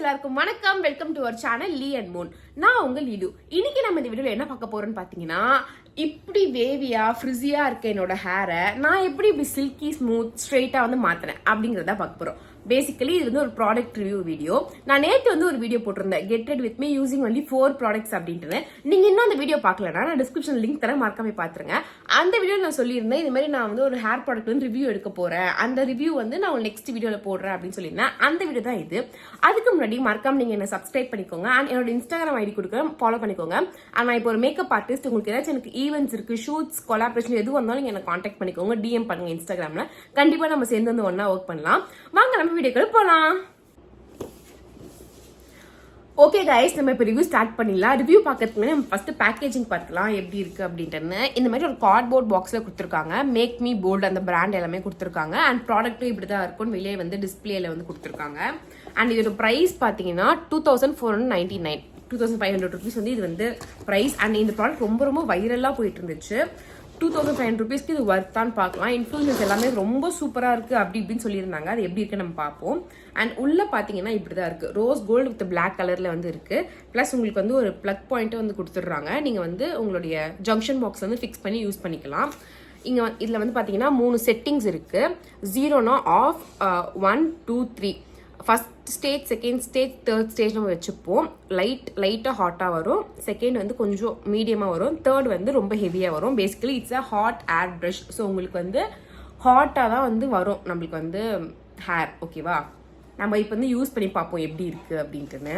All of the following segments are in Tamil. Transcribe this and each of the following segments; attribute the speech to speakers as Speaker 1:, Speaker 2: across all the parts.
Speaker 1: எல்லாருக்கும் வணக்கம். Welcome to our channel Lee and moon. நான் உங்க லீடு. இன்னைக்கு நம்ம இந்த வீடியோல என்ன பார்க்க போறோம்னு பாத்தீங்கன்னா, இப்படி வேவியா ஃப்ரிஸியா இருக்க என்னோட ஹேரை நான் எப்படி சில்கி ஸ்மூத் ஸ்ட்ரெயிட்டா மாத்தினேன் அப்படிங்கறத பார்க்க போறோம். பேசிக்கலி இது ஒரு ப்ராடக்ட் ரிவ்யூ வீடியோ. நான் நேற்று ஒரு வீடியோ போட்டிருந்தேன், get ready with me using only 4 products அப்படின்ட்டு. நீங்க இன்னும் அந்த வீடியோ பார்க்கலன்னா நான் டிஸ்கிரிப்ஷன் லிங்க் தரேன், மறக்காம பாத்துருங்க. அந்த வீடியோ நான் சொல்லியிருந்தேன், இந்த மாதிரி நான் ஒரு ஹேர் ப்ராடக்ட் ரிவ்யூ எடுக்க போறேன், அந்த ரிவ்யூ நான் நெக்ஸ்ட் வீடியோல போடுறேன் அப்படின்னு சொல்லியிருந்தேன். அந்த வீடியோ தான் இது. அதுக்கு முன்னாடி மறக்காம நீங்க என்ன சப்ஸ்கிரைப் பண்ணிக்கோங்க அண்ட் என்னோட இன்ஸ்டாகிராம் ஐடி கொடுக்குறேன், ஃபாலோ பண்ணிக்கோங்க. அண்ட் நான் இப்போ ஒரு மேக்கப் ஆர்டிஸ்ட், உங்களுக்கு ஏதாச்சும் எனக்கு ஈவெண்ட்ஸ் இருக்கு, ஷூட்ஸ், கொலாபரேஷன் எது வந்தாலும் நீங்க என்ன கான்டாக்ட் பண்ணிக்கோங்க, டிஎம் பண்ணுங்க இன்ஸ்டாகிராம்ல. கண்டிப்பா நம்ம சேர்ந்து ஒன்னா ஒர்க் பண்ணலாம். வாங்க நம்ம வீடியோக்கு போலாம். ஓகே கைஸ், நம்ம இப்போ ரிவ்யூ ஸ்டார்ட் பண்ணிடலாம். ரிவ்யூ பார்க்கறதுக்கு முன்னாடி நம்ம ஃபர்ஸ்ட் பேக்கேஜிங் பார்க்கலாம் எப்படி இருக்கு அப்படின்ட்டு. இந்த மாதிரி ஒரு கார்ட்போர்ட் பாக்ஸ்ல கொடுத்துருக்காங்க. மேக் மீ போல்ட் அந்த பிராண்ட் எல்லாமே கொடுத்துருக்காங்க. அண்ட் ப்ராடக்ட்டும் இப்படி தான் இருக்கும். வெளியே டிஸ்பிளேல கொடுத்துருக்காங்க. அண்ட் இதோட பிரைஸ் பார்த்தீங்கன்னா 2499, 2500 rupees இது பிரைஸ். அண்ட் இந்த ப்ராடக்ட் ரொம்ப ரொம்ப வைரலாக போயிட்டு இருந்துச்சு. 2500 rupeesக்கு இது ஒர்த்தான்னு பார்க்கலாம். இன்ஃப்ளூயன்ஸ் எல்லாமே ரொம்ப சூப்பராக இருக்குது அப்படி இப்படின்னு சொல்லியிருந்தாங்க. அது எப்படி இருக்குன்னு நம்ம பார்ப்போம். அண்ட் உள்ள பார்த்தீங்கன்னா இப்படி தான் இருக்குது. ரோஸ் கோல்டு வித் பிளாக் கலரில் இருக்குது. ப்ளஸ் உங்களுக்கு ஒரு ப்ளக் பாயிண்ட்டை கொடுத்துட்றாங்க. நீங்கள் உங்களுடைய ஜங்ஷன் பாக்ஸ் ஃபிக்ஸ் பண்ணி யூஸ் பண்ணிக்கலாம். இங்கே இதில் பார்த்தீங்கன்னா 3 செட்டிங்ஸ் இருக்குது. 0னா off, 1, 2, 3. First stage, second stage, third stage நம்ம வச்சுப்போம். லைட்டாக ஹாட்டாக வரும். செகண்ட் கொஞ்சம் மீடியமாக வரும். தேர்ட் ரொம்ப ஹெவியாக வரும். Basically it's a hot air brush. So உங்களுக்கு ஹாட்டாக தான் வரும் நம்மளுக்கு ஹேர். ஓகேவா, நம்ம இப்போ யூஸ் பண்ணி பார்ப்போம் எப்படி இருக்குது அப்படின்ட்டுன்னு.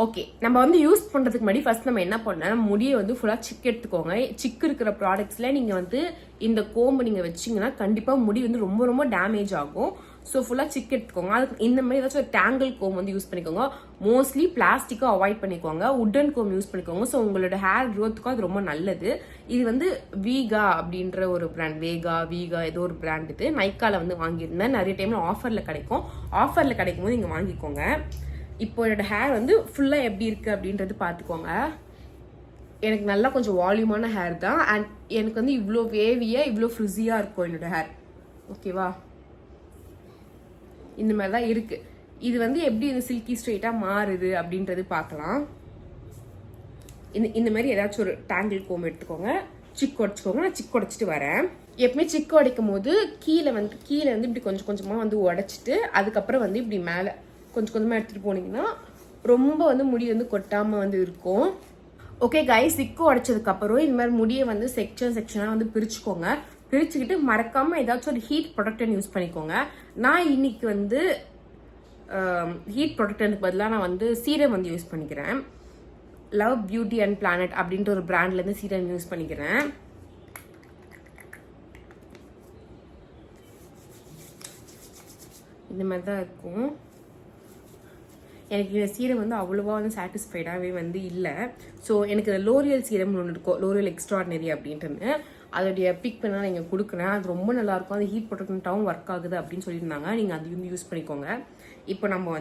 Speaker 1: ஓகே, நம்ம யூஸ் பண்ணுறதுக்கு முன்னாடி ஃபர்ஸ்ட் நம்ம என்ன பண்ணோம், முடியை ஃபுல்லாக சிக்கு எடுத்துக்கோங்க. சிக்கு இருக்கிற ப்ராடக்ட்ஸில் நீங்கள் இந்த கோம்பு நீங்கள் வச்சிங்கன்னா கண்டிப்பாக முடி ரொம்ப ரொம்ப டேமேஜ் ஆகும். ஸோ ஃபுல்லாக சிக்கு எடுத்துக்கோங்க. அதுக்கு இந்த மாதிரி ஏதாச்சும் ஒரு டேங்கிள் கோம் யூஸ் பண்ணிக்கோங்க. மோஸ்ட்லி பிளாஸ்டிக்கும் அவாய்ட் பண்ணிக்கோங்க. உட்டன் கோம் யூஸ் பண்ணிக்கோங்க. ஸோ உங்களோட ஹேர் க்ரோத்துக்கும் அது ரொம்ப நல்லது. இது வீகா அப்படின்ற ஒரு பிராண்ட், வீகா ஏதோ ஒரு பிராண்ட். இது நைக்காவில் வாங்கியிருந்தேன். நிறைய டைமில் ஆஃபரில் கிடைக்கும். ஆஃபரில் கிடைக்கும் போது இங்கே வாங்கிக்கோங்க. இப்போ என்னோட ஹேர் ஃபுல்லாக எப்படி இருக்குது அப்படின்றது பார்த்துக்கோங்க. எனக்கு நல்லா கொஞ்சம் வால்யூமான ஹேர் தான். அண்ட் எனக்கு இவ்வளோ வேவியாக இவ்வளோ ஃப்ரிஸியாக இருக்கும் என்னோட ஹேர். ஓகேவா, இந்த மாதிரி தான் இருக்குது. இது எப்படி சில்கி ஸ்ட்ரெயிட்டாக மாறுது அப்படின்றது பார்க்கலாம். இந்த மாதிரி ஏதாச்சும் ஒரு டேங்கிள் கோம் எடுத்துக்கோங்க. சிக்கு உடச்சிக்கோங்க. நான் சிக்கு உடச்சிட்டு வரேன். எப்பவுமே சிக்கு உடைக்கும் போது கீழே இப்படி கொஞ்சம் கொஞ்சமாக உடச்சிட்டு அதுக்கப்புறம் இப்படி மேலே கொஞ்சம் கொஞ்சமாக எடுத்துகிட்டு போனீங்கன்னா ரொம்ப முடி கொட்டாமல் இருக்கும். ஓகே கைஸ், சிக்கு உடைச்சதுக்கப்புறம் இந்த மாதிரி முடியை செக்ஷனாக பிரிச்சுக்கோங்க. பிரிச்சுக்கிட்டு மறக்காமல் ஏதாச்சும் ஒரு ஹீட் ப்ரொடக்டர் யூஸ் பண்ணிக்கோங்க. நான் இன்னைக்கு ஹீட் ப்ரொடக்டருக்கு பதிலாக நான் சீரம் யூஸ் பண்ணிக்கிறேன். லவ் பியூட்டி அண்ட் பிளானட் அப்படின்ற ஒரு பிராண்ட்லேருந்து சீரம் யூஸ் பண்ணிக்கிறேன். இந்த மாதிரி தான் இருக்கும். எனக்கு இந்த சீரம் அவ்வளோவா சாட்டிஸ்ஃபைடாகவே இல்லை. ஸோ எனக்கு லோரியல் சீரம் ஒன்று இருக்கும், லோரியல் எக்ஸ்ட்ராடினரி அப்படின்ட்டு. அதோடைய பிக் பண்ணால் நான் இங்கே கொடுக்குறேன். அது ரொம்ப நல்லாயிருக்கும். அது ஹீட் ப்ரொடக்டாகவும் ஒர்க் ஆகுது அப்படின்னு சொல்லியிருந்தாங்க. நீங்கள் அது யூஸ் பண்ணிக்கோங்க. இப்போ நம்ம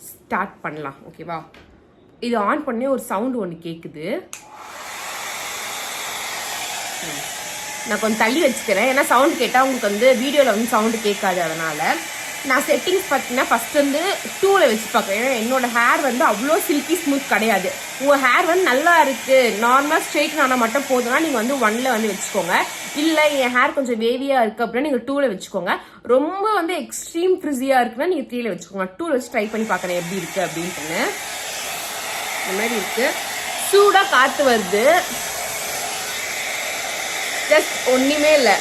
Speaker 1: ஸ்டார்ட் பண்ணலாம். ஓகேவா, இது ஆன் பண்ணி ஒரு சவுண்டு ஒன்று கேட்குது. நான் கொஞ்சம் தள்ளி வச்சுக்கிறேன், ஏன்னா சவுண்ட் கேட்டால் உங்களுக்கு வீடியோவில் சவுண்டு கேட்காது. அதனால் நான் செட்டிங்ஸ் பார்த்தீங்கன்னா ஃபர்ஸ்ட் 2ல் வச்சு பார்க்குறேன். ஏன்னா என்னோட ஹேர் அவ்வளோ சில்கி ஸ்மூத் கிடையாது. உங்கள் ஹேர் நல்லா இருக்குது, நார்மலாக ஸ்ட்ரெயிட் ஆனால் மட்டும் போதுன்னா நீங்கள் 1ல் வச்சுக்கோங்க. இல்லை என் ஹேர் கொஞ்சம் வேவியாக இருக்குது அப்படின்னா நீங்கள் 2ல் வச்சுக்கோங்க. ரொம்ப எக்ஸ்ட்ரீம் ஃப்ரிஸியாக இருக்குன்னா நீங்கள் 3ல் வச்சுக்கோங்க. 2ல் வச்சு ட்ரை பண்ணி பார்க்குறேன் எப்படி இருக்குது அப்படின்ட்டு. இந்த மாதிரி இருக்குது. சூடாக காற்று வருது. ஜஸ்ட் ஒன்றுமே இல்லை.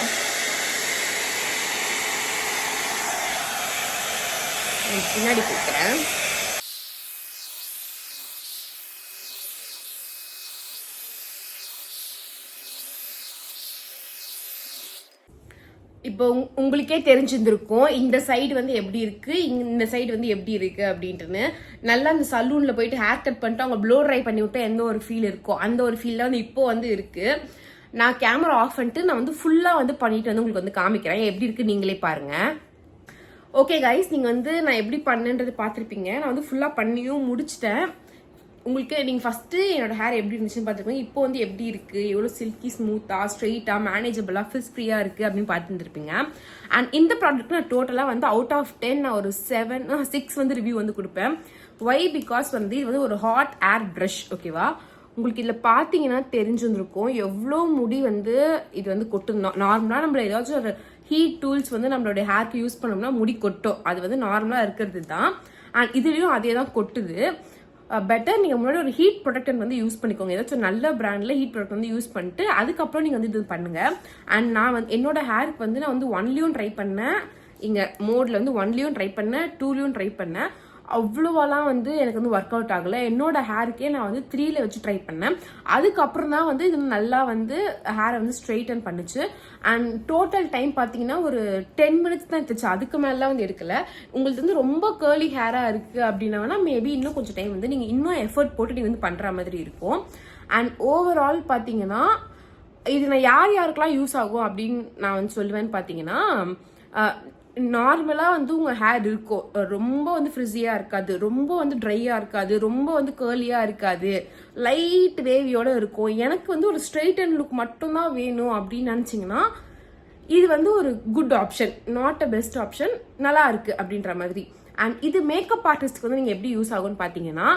Speaker 1: பின்னாடி கொடுக்குறேன். இப்போ உங்களுக்கே தெரிஞ்சிருந்திருக்கும் இந்த சைடு எப்படி இருக்கு, இந்த சைடு எப்படி இருக்கு அப்படின்ட்டு. நல்லா அந்த சலூன்ல போயிட்டு ஹேர் கட் பண்ணிட்டு அவங்க ப்ளோ ட்ரை பண்ணி விட்டா எந்த ஒரு ஃபீல் இருக்கும், அந்த ஒரு ஃபீல் இப்போ இருக்கு. நான் கேமரா ஆஃப் பண்ணிட்டு நான் ஃபுல்லா பண்ணிட்டு உங்களுக்கு காமிக்கிறேன் எப்படி இருக்கு, நீங்களே பாருங்க. ஓகே கைஸ், நீங்கள் நான் எப்படி பண்ணேன்றது பார்த்துருப்பீங்க. நான் ஃபுல்லாக பண்ணியும் முடிச்சிட்டேன். உங்களுக்கு நீங்கள் ஃபஸ்ட்டு என்னோட ஹேர் எப்படி இருந்துச்சுன்னு பார்த்துருப்பீங்க. இப்போ வந்து எப்படி இருக்குது, எவ்வளோ சில்கி ஸ்மூத்தாக ஸ்ட்ரெயிட்டாக மேனேஜபிளாக ஃபிஸ் ஃப்ரீயாக இருக்குது அப்படின்னு பார்த்துருந்துருப்பீங்க. அண்ட் இந்த ப்ராடக்ட் நான் டோட்டலாக வந்து அவுட் ஆஃப் 10 நான் ஒரு 6 வந்து ரிவ்யூ வந்து கொடுப்பேன். ஒய் பிகாஸ் வந்து இது வந்து ஒரு ஹாட் ஏர் ப்ரஷ். ஓகேவா, உங்களுக்கு இதில் பார்த்தீங்கன்னா தெரிஞ்சுருக்கும் எவ்வளோ முடி வந்து இது வந்து கொட்டும். நார்மலாக நம்மள ஏதாச்சும் ஒரு ஹீட் டூல்ஸ் வந்து நம்மளுடைய ஹேர்க்கு யூஸ் பண்ணோம்னா முடி கொட்டும். அது வந்து நார்மலாக இருக்கிறது தான். அண்ட் இதுலேயும் அதே தான் கொட்டுது. பெட்டர் நீங்கள் முன்னாடி ஒரு ஹீட் ப்ரொடக்டர் வந்து யூஸ் பண்ணிக்கோங்க. ஏதாச்சும் நல்ல பிராண்டில் ஹீட் ப்ரொடக்ட் வந்து யூஸ் பண்ணிட்டு அதுக்கப்புறம் நீங்கள் வந்து இது பண்ணுங்கள். அண்ட் நான் வந்து என்னோட ஹேருக்கு வந்து நான் வந்து 1லையும் ட்ரை பண்ணேன், இங்கே மோடில் வந்து 1லையும் ட்ரை பண்ணேன், 2லையும் ட்ரை பண்ணேன். அவ்வளோவெல்லாம் வந்து எனக்கு வந்து ஒர்க் அவுட் ஆகலை. என்னோட ஹேருக்கே நான் வந்து 3ல வச்சு ட்ரை பண்ணேன். அதுக்கப்புறம் தான் வந்து இது நல்லா வந்து ஹேரை வந்து ஸ்ட்ரெயிட்டன் பண்ணுச்சு. அண்ட் டோட்டல் டைம் பார்த்தீங்கன்னா ஒரு 10 மினிட்ஸ் தான் எடுத்துச்சு, அதுக்கு மேலாம் வந்து எடுக்கல. உங்களுக்கு வந்து ரொம்ப கேர்லி ஹேராக இருக்குது அப்படின்னா மேபி இன்னும் கொஞ்சம் டைம் வந்து நீங்கள் இன்னும் எஃபர்ட் போட்டு நீங்கள் வந்து பண்ணுற மாதிரி இருக்கும். அண்ட் ஓவரால் பார்த்தீங்கன்னா இது நான் யாருக்கெல்லாம் யூஸ் ஆகும் அப்படின்னு நான் வந்து சொல்லுவேன்னு பார்த்தீங்கன்னா, நார்மலாக வந்து உங்கள் ஹேர் இருக்கும், ரொம்ப வந்து ஃப்ரிஸியாக இருக்காது, ரொம்ப வந்து ட்ரையாக இருக்காது, ரொம்ப வந்து கேர்லியாக இருக்காது, லைட் வேவியோடு இருக்கும். எனக்கு வந்து ஒரு ஸ்ட்ரெயிட் அண்ட் லுக் மட்டும்தான் வேணும் அப்படின்னு நினச்சிங்கன்னா இது வந்து ஒரு good option, not a best option, நல்லா இருக்குது அப்படின்ற மாதிரி. அண்ட் இது மேக்கப் ஆர்டிஸ்ட்க்கு வந்து நீங்கள் எப்படி யூஸ் ஆகும்னு பார்த்தீங்கன்னா,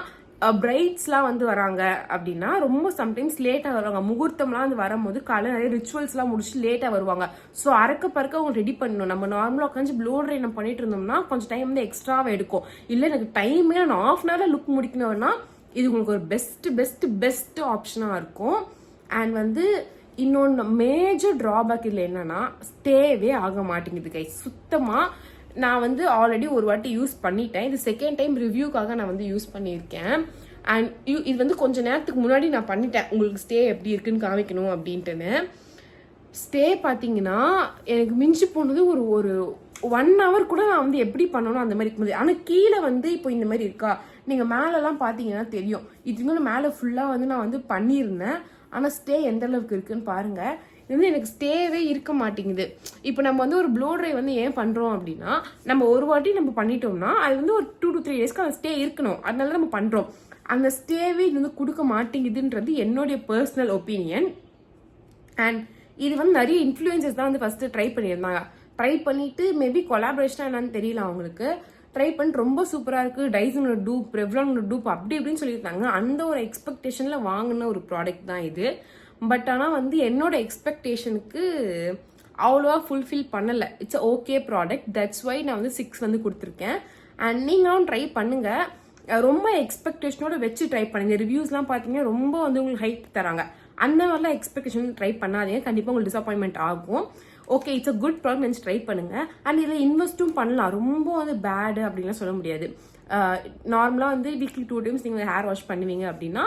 Speaker 1: பிரைட்ஸ்லாம் வந்து வராங்க அப்படின்னா ரொம்ப சம்டைம்ஸ் லேட்டாக வருவாங்க. முகூர்த்தம்லாம் வந்து வரும்போது காலையில் நிறைய ரிச்சுவல்ஸ்லாம் முடிச்சுட்டு லேட்டாக வருவாங்க. ஸோ அறக்க பறக்க அவங்க ரெடி பண்ணணும். நம்ம நார்மலாக உட்காந்து ப்ளோ ட்ரை நம்ம பண்ணிட்டு இருந்தோம்னா கொஞ்சம் டைம் வந்து எக்ஸ்ட்ராவாக எடுக்கும். இல்லை எனக்கு டைமே நான் 1/2 hour லுக் முடிக்கணும்னா இது உங்களுக்கு ஒரு பெஸ்ட் ஆப்ஷனாக இருக்கும். அண்ட் வந்து இன்னொன்று மேஜர் ட்ராபேக் இல்லை என்னன்னா, ஸ்டேவே ஆக மாட்டேங்குது கைஸ் சுத்தமாக. நான் வந்து ஆல்ரெடி ஒரு வாட்டி யூஸ் பண்ணிட்டேன், இது செகண்ட் டைம் ரிவ்யூக்காக நான் வந்து யூஸ் பண்ணியிருக்கேன். அண்ட் இது வந்து கொஞ்சம் நேரத்துக்கு முன்னாடி நான் பண்ணிட்டேன், உங்களுக்கு ஸ்டே எப்படி இருக்குன்னு காமிக்கணும் அப்படின்ட்டுன்னு. ஸ்டே பார்த்தீங்கன்னா எனக்கு மிஞ்சி போனது ஒரு 1 hour கூட நான் வந்து எப்படி பண்ணணும் அந்த மாதிரி இருக்கும்போது. ஆனால் கீழே வந்து இப்போ இந்த மாதிரி இருக்கா, நீங்கள் மேலெலாம் பார்த்தீங்கன்னா தெரியும். இதுக்கு மேலே ஃபுல்லாக வந்து நான் வந்து பண்ணியிருந்தேன். ஆனால் ஸ்டே எந்த அளவுக்கு இருக்குன்னு பாருங்கள். இது வந்து எனக்கு ஸ்டேவே இருக்க மாட்டேங்குது. இப்போ நம்ம வந்து ஒரு ப்ளோ ட்ரை வந்து ஏன் பண்ணுறோம் அப்படின்னா, நம்ம ஒரு வாட்டி நம்ம பண்ணிட்டோம்னா அது வந்து ஒரு 2 to 3 daysக்கு அந்த ஸ்டே இருக்கணும், அதனால நம்ம பண்ணுறோம். அந்த ஸ்டேவே இது வந்து கொடுக்க மாட்டேங்குதுன்றது என்னுடைய பர்சனல் ஒப்பீனியன். அண்ட் இது வந்து நிறைய இன்ஃப்ளூயன்சஸ் தான் வந்து ஃபஸ்ட்டு ட்ரை பண்ணியிருந்தாங்க. ட்ரை பண்ணிவிட்டு மேபி கொலாபரேஷனாக என்னன்னு தெரியல அவங்களுக்கு, ட்ரை பண்ணிட்டு ரொம்ப சூப்பராக இருக்குது, டைசனோட டூப், ரெவ்லானோட டூப் அப்படி இப்படின்னு சொல்லியிருந்தாங்க. அந்த ஒரு எக்ஸ்பெக்டேஷனில் வாங்கின ஒரு ப்ராடக்ட் தான் இது. பட் ஆனால் வந்து என்னோட எக்ஸ்பெக்டேஷனுக்கு அவ்வளோவா ஃபுல்ஃபில் பண்ணலை. It's okay product, that's why நான் வந்து 6 வந்து கொடுத்துருக்கேன். அண்ட் நீங்களும் ட்ரை பண்ணுங்கள், ரொம்ப எக்ஸ்பெக்டேஷனோட வச்சு ட்ரை பண்ணுங்க. ரிவ்யூஸ்லாம் பார்த்தீங்கன்னா ரொம்ப வந்து உங்களுக்கு ஹைட் தராங்க, அந்த மாதிரிலாம் எக்ஸ்பெக்டேஷன் ட்ரை பண்ணாதீங்க, கண்டிப்பாக உங்களுக்கு டிசப்பாயின்மெண்ட் ஆகும். Okay, it's a good product நினச்சி ட்ரை பண்ணுங்க. அண்ட் இதில் இன்வெஸ்ட்டும் பண்ணலாம், ரொம்ப வந்து பேடு அப்படின்லாம் சொல்ல முடியாது. நார்மலாக வந்து வீக்லி 2 times நீங்கள் ஹேர் வாஷ் பண்ணுவீங்க அப்படின்னா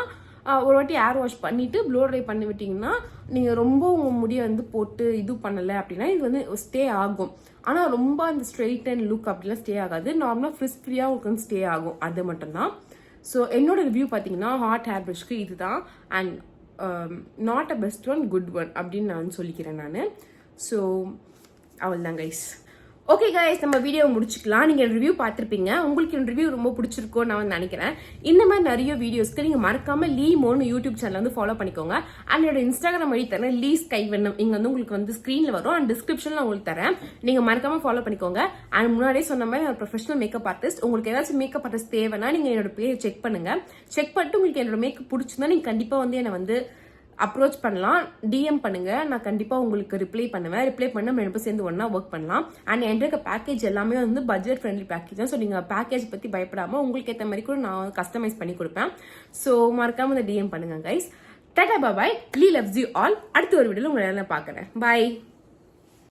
Speaker 1: ஒரு வாட்டி ஹேர் வாஷ் பண்ணிவிட்டு ப்ளோ ட்ரை பண்ணி விட்டிங்கன்னா நீங்கள் ரொம்ப உங்கள் முடியை வந்து போட்டு இது பண்ணலை அப்படின்னா இது வந்து ஸ்டே ஆகும். ஆனால் ரொம்ப அந்த ஸ்ட்ரெயிட் அண்ட் லுக் அப்படிலாம் ஸ்டே ஆகாது, நார்மலாக ஃப்ரிஸ் ஃப்ரீயாக உங்களுக்கு வந்து ஸ்டே ஆகும், அது மட்டும்தான். ஸோ என்னோட ரிவ்யூ பார்த்தீங்கன்னா ஹாட் ஹேர் ப்ரஷ்க்கு இதுதான். And not a best one, good one அப்படின்னு நான் சொல்லிக்கிறேன் நான். ஸோ அவள் தான் கைஸ். ஓகே கைஸ், நம்ம வீடியோ முடிச்சுக்கலாம். நீங்கள் ரிவ்யூ பார்த்துருப்பீங்க, உங்களுக்கு இந்த ரிவ்யூ ரொம்ப பிடிச்சிருக்கோன்னு நான் வந்து நினைக்கிறேன். இந்த மாதிரி நிறைய வீடியோஸ்க்கு நீங்கள் மறக்காமல் லீமோன்னு யூடியூப் சேனல் வந்து ஃபாலோ பண்ணிக்கோங்க. அண்ட் என்னோட இன்ஸ்டாகிராம் வழி தரேன், லீஸ் கைவண்ணம், இங்கே வந்து உங்களுக்கு வந்து ஸ்க்ரீனில் வரும், அண்ட் டிஸ்கிரிப்ஷனில் உங்களுக்கு தரேன், நீங்கள் மறக்காமல் ஃபாலோ பண்ணிக்கோங்க. அண்ட் முன்னாடியே சொன்ன மாதிரி நான் ப்ரொஃபஷனல் மேக்கப் ஆர்டிஸ்ட். உங்களுக்கு ஏதாச்சும் மேக்கப் ஆர்டிஸ்ட் தேவைன்னா நீங்கள் என்னோட பேர் செக் பண்ணுங்கள். செக் பண்ணிட்டு உங்களுக்கு என்னோட மேக்கப் பிடிச்சிருந்தா நீங்கள் கண்டிப்பாக வந்து என்னை வந்து அப்ரோச் பண்ணலாம், டிஎம் பண்ணுங்க, நான் கண்டிப்பாக உங்களுக்கு ரிப்ளை பண்ணுவேன். ரிப்ளை பண்ண நம்ம 2 பேரும் சேர்ந்து ஒன்றா ஒர்க் பண்ணலாம். அண்ட் என்கிட்ட பேக்கேஜ் எல்லாமே வந்து பட்ஜெட் ஃப்ரெண்ட்லி பேக்கேஜ் தான். ஸோ நீங்கள் பேக்கேஜ் பற்றி பயப்படாமல் உங்களுக்கு ஏற்ற மாதிரி கூட நான் கஸ்டமைஸ் பண்ணி கொடுப்பேன். ஸோ மறக்காமல் இந்த டிஎம் பண்ணுங்க guys. Ta ta bye, Lee loves you all. அடுத்த ஒரு வீடியோவில் உங்களை நான் பார்க்குறேன். பாய்.